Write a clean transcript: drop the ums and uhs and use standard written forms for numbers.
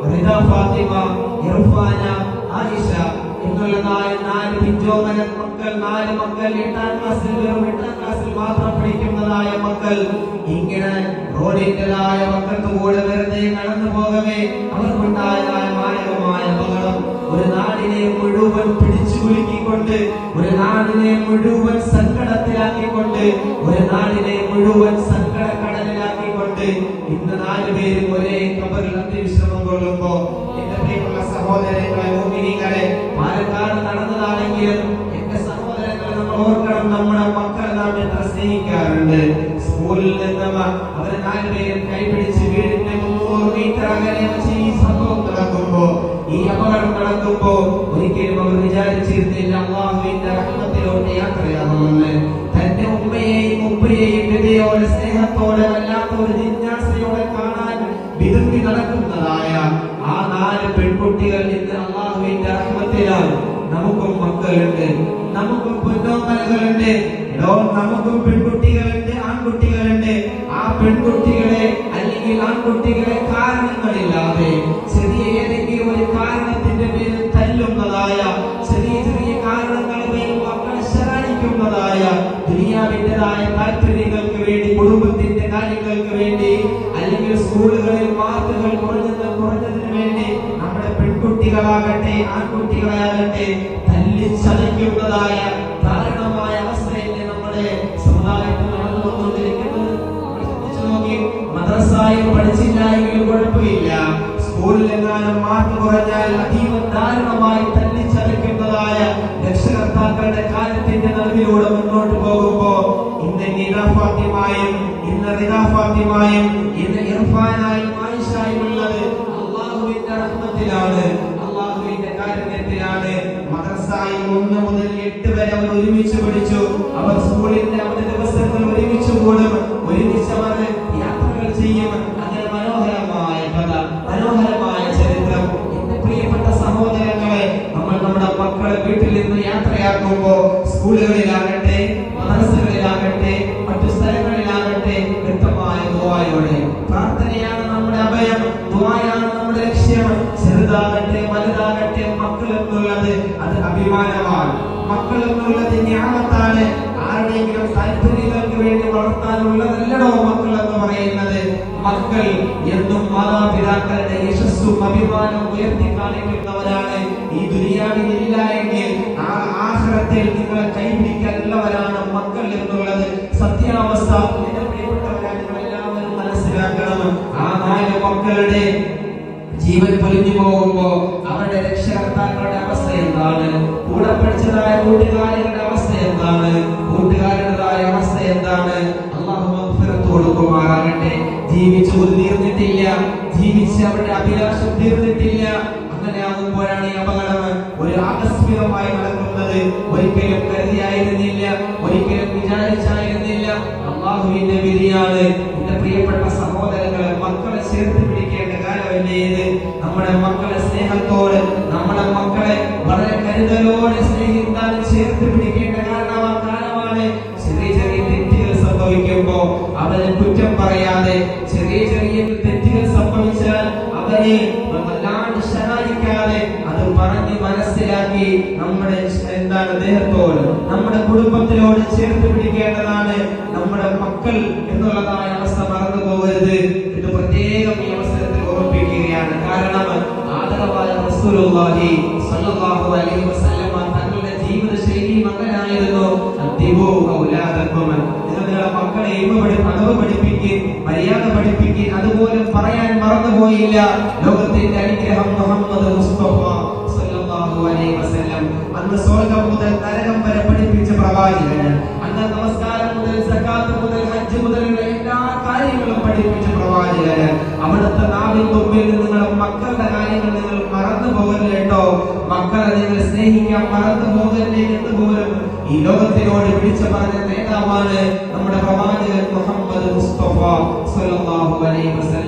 റിദ ഫാത്തിമ, ഇർഫാന, ആയിഷ എന്നുള്ള നാല് പിഞ്ചോമന മക്കൾ, 4 മക്കൾ 8ാം ക്ലാസ്സിൽ മാത്രം പഠിക്കുന്നതായ മക്കൾ ഇങ്ങനെ റോഡിൻ്റെതായ വക്കത്തുകൂടെ വെറുതെ കടന്നു പോകവേ അവർക്കുണ്ടായതായ മാരകമായ അപകടം ഒരു നാടിനെ മുഴുവൻ പിടിച്ചു കുലുക്കിക്കൊണ്ട്, ഒരു നാടിനെ മുഴുവൻ സങ്കടത്തിലാക്കിക്കൊണ്ട്, ഒരു നാടിനെ മുഴുവൻ സങ്കടക്കടലിലാക്കിക്കൊണ്ട് ഇന്ന് 4 പേരും ഒരേ ഖബറിൽ അന്ത്യവിശ്രമം കൊള്ളുമ്പോ എന്റെ പ്രിയമുള്ള സഹോദരങ്ങളെ, മുഅ്മിനീങ്ങളെ, പാലക്കാട് നടന്നതാണെങ്കിലും എന്റെ സഹോദരങ്ങളെ നമ്മൾ ഓർക്കണം, നമ്മുടെ മക്കളെ നാം എത്ര സ്നേഹിക്കാറുണ്ട്. സ്കൂളിൽ നിന്ന് അവർ 4 പേരും കൈപിടിച്ച് വീടിന്റെ 300 മീറ്റർ അകലെ വെച്ച് ഈ സംഭവം നടക്കുമ്പോ, ഈ അപകടം നടക്കുമ്പോ ഒരിക്കലും അവർ വിചാരിച്ചിരുന്നില്ല അല്ലാഹുവിന്റെ റഹ്മത്തിലോട്ട് യാത്രയാകുമെന്ന്. തന്റെ ഉമ്മയെയും ഉപ്പയെയും ഹൃദയോടെ സ്നേഹത്തോടെ വല്ലാത്ത ഒരു ജിജ്ഞാസയോടെ കാണാൻ വിതുമ്പി നടക്കുന്നതായ ആ 4 പെൺകുട്ടികൾ ഇന്ന് അല്ലാഹുവിന്റെ റഹ്മത്തിലാൽ നമുക്കും മക്കളുണ്ട്, നമുക്കും പൊന്നോമനകളുണ്ട്, നമുക്കും പെൺകുട്ടികളുണ്ട്, ആൺകുട്ടികളുണ്ട്. ആ പെൺകുട്ടികളെ അല്ലെങ്കിൽ ആൺകുട്ടികളെ കാരണങ്ങളില്ലാതെ ചെറിയ ഏതെങ്കിലും ഒരു കാരണത്തിന്റെ പേരിൽ തല്ലുന്നതായ, ചെറിയ ചെറിയ കാരണങ്ങളുടെ പേരിൽ മക്കളെ ശകാരിക്കുന്നതായ, ദുനിയാവിൻ്റെതായ താല്പര്യങ്ങൾക്ക് വേണ്ടി, കുടുംബത്തിന്റെ കാര്യങ്ങൾക്ക് വേണ്ടി, അല്ലെങ്കിൽ സ്കൂളുകളിൽ മാർക്കുകൾ കുറഞ്ഞതിന് വേണ്ടി നമ്മുടെ പെൺകുട്ടികളാകട്ടെ ആൺകുട്ടികളാകട്ടെ തല്ലിച്ചതയ്ക്കുന്നതായ ദാരുണമായ അവസ്ഥയിലെ നമ്മുടെ സമുദായത്തിൽ നടന്നുകൊണ്ടിരിക്കുന്നത് നോക്കി. മദ്രസയിൽ പഠിച്ചില്ല എങ്കിലും കുഴപ്പമില്ല, സ്കൂളിൽ എങ്ങാനും മാർക്ക് കുറഞ്ഞാൽ അതീവ ദാരുണമായി തല്ലിച്ചതയ്ക്കുന്നതായ രക്ഷകർത്താക്കളുടെ കാലത്തിന്റെ നടുവിലൂടെ മുന്നോട്ട് പോകുമ്പോ ഇന്ന് നിദ ഫാത്തിമയും, ഇന്ന് റിദ ഫാത്തിമയും, ഇന്ന് ഇർഫാനായും ആയിഷയും ഉള്ളത് അല്ലാഹുവിന്റെ റഹ്മത്തിലാണ്, അല്ലാഹുവിന്റെ കാരുണ്യത്തിലാണ്. മദ്രസയിൽ 1 മുതൽ 8 വരെ അവർ ഒരുമിച്ച് പഠിച്ചു. അവർ സ്കൂളിന്റെ അവധി ദിവസങ്ങൾ ഒരുമിച്ച് കൂടും, ഒരുമിച്ച് അവർ യാത്രകൾ ചെയ്യും. അങ്ങനെ മനോഹരമായ കഥ, മനോഹരമായ ചരിത്രം. എന്റെ പ്രിയപ്പെട്ട സഹോദരങ്ങളെ, നമ്മൾ നമ്മുടെ മക്കളെ വീട്ടിൽ നിന്ന് യാത്രയാക്കുമ്പോ സ്കൂളുകളിലാകട്ടെ മദ്രസകളിലാകട്ടെ മറ്റു സ്ഥലങ്ങളിലാകട്ടെ വ്യക്തമായ ദുആയോടെ, പ്രാർത്ഥനയാണ് നമ്മുടെ അഭയം, ദുആയാണ് നമ്മുടെ ലക്ഷ്യം. ചെറുതാകട്ടെ വലുതാകട്ടെ മക്കൾ എന്നുള്ളത് അത് അഭിമാനമാണ്, മക്കൾ എന്നുള്ളത് നിഅമത്താണ്. ആരുടെയെങ്കിലും താല്പര്യങ്ങൾക്ക് വേണ്ടി വളർത്താനുള്ളതല്ലടോ മക്കൾ എന്ന് പറയുന്നത്. മക്കൾ എന്നും മാതാപിതാക്കളുടെ യശസ്സും അഭിമാനവും ഉയർത്തി കാണിക്കുന്നവരാണ്. ഈ ദുനിയാവിൽ ഇല്ല എങ്കിൽ ആഖിറത്തിൽ നിങ്ങളെ കൈപിടിക്കാനുള്ളവരാണ് മക്കൾ എന്നുള്ളത് സത്യാവസ്ഥ. എന്റെ പ്രിയപ്പെട്ടവരാണ്, നിങ്ങൾ എല്ലാവരും മനസ്സിലാക്കണം. ആ 4 മക്കളുടെ ജീവൻ പൊലിഞ്ഞു പോകുമ്പോ അവരുടെ രക്ഷകർത്താക്കളുടെ അവസ്ഥ എന്താണ്, കൂടെ പഠിച്ചതായ കൂട്ടുകാരുടെ അവസ്ഥ എന്താണ്, കൂട്ടുകാരുടേതായ അവസ്ഥ എന്താണ്? അല്ലാഹു മഗ്ഫിറത്ത് കൊടുക്കുമാറാകട്ടെ. ജീവിച്ചു തീർന്നിട്ടില്ല, ജീവിച്ച് അവരുടെ അഭിലാഷം തീർന്നിട്ടില്ല. അങ്ങനെ ആകുമ്പോഴാണ് ഈ അപകടം ഒരു ആകസ്മികമായി നടക്കുന്നത്. ഒരിക്കലും കരുതിയായിരുന്നില്ല, ഒരിക്കലും വിചാരിച്ചായിരുന്നില്ല. അല്ലാഹുവിന്റെ വിധിയാണ്. എന്റെ പ്രിയപ്പെട്ട സഹോദരങ്ങളെ, മക്കളെ ചേർത്ത് പിടിക്കേണ്ട കാലമല്ലേ ഇത്? നമ്മുടെ മക്കളെ സ്നേഹത്തോടെ, നമ്മുടെ മക്കളെ വളരെ കരുതലോടെ സ്നേഹിക്കാൻ ചേർത്ത് പിടിക്കേണ്ട കാലമാണ്. ചെറിയ ചെറിയ തെറ്റുകൾ സംഭവിക്കുമ്പോ അവരെ കുറ്റം പറയാതെ, ചെറിയ ചെറിയ തെറ്റുകൾ സംഭവിച്ചാൽ അവരെ വല്ലാണ്ട് ശകാരിക്കാതെ അത് പറഞ്ഞ് മനസ്സിലാക്കി നമ്മുടെ ദേഹത്തോട്, നമ്മുടെ കുടുംബത്തിനോട് ചേർത്ത് പിടിക്കേണ്ടതാണ്. നമ്മുടെ മക്കൾ എന്നുള്ളതായ അവസ്ഥ മറന്നു പോകരുത്. ഇത് പ്രത്യേകം ഈ അവസരത്തിൽ ഓർമ്മിപ്പിക്കുകയാണ്. കാരണം ആദരവായ റസൂലുള്ളാഹി സ്വല്ലല്ലാഹു അലൈഹി വസല്ലം തങ്ങളുടെ ജീവിത ശൈലി മകനായിരുന്നു. അദ്ദിബു ഔലാദക്കും, നിങ്ങളുടെ മക്കളെ അടവ് പഠിപ്പിക്കുക, മര്യാദ പഠിപ്പിക്കുക. അതുപോലെ പറയാൻ മറന്നുപോയില്ല ലോകത്തിന്റെ അനുഗ്രഹം മുഹമ്മദ് മുസ്തഫ സ്വല്ലല്ലാഹു അലൈഹി വസല്ലം. അന്ന് സ്വർഗ്ഗം മുതൽ നരകം വരെ പഠിപ്പിച്ച പ്രവാചകന്, അന്ന് നമസ്കാരം മുതൽ സകാത്ത് മുതൽ ഹജ്ജ് മുതലുള്ള എല്ലാ കാര്യങ്ങളും പഠിപ്പിച്ച പ്രവാചകന്. അവിടുത്തെ നാവിൻ തുമ്പിൽ നിങ്ങളുടെ മക്കളുടെ കാര്യങ്ങൾ നിങ്ങൾ മറന്നു പോകരുതോ, മക്കളെ നിങ്ങൾ സ്നേഹിക്കാൻ മറന്നു പോകരുത് എന്ന് പോലും ഈ ലോകത്തിനോട് വിളിച്ചു പറഞ്ഞ നേതാവാണ് നമ്മുടെ പ്രവാചകൻ മുഹമ്മദ് മുസ്തഫ സ്വല്ലല്ലാഹു അലൈഹി വസല്ലം.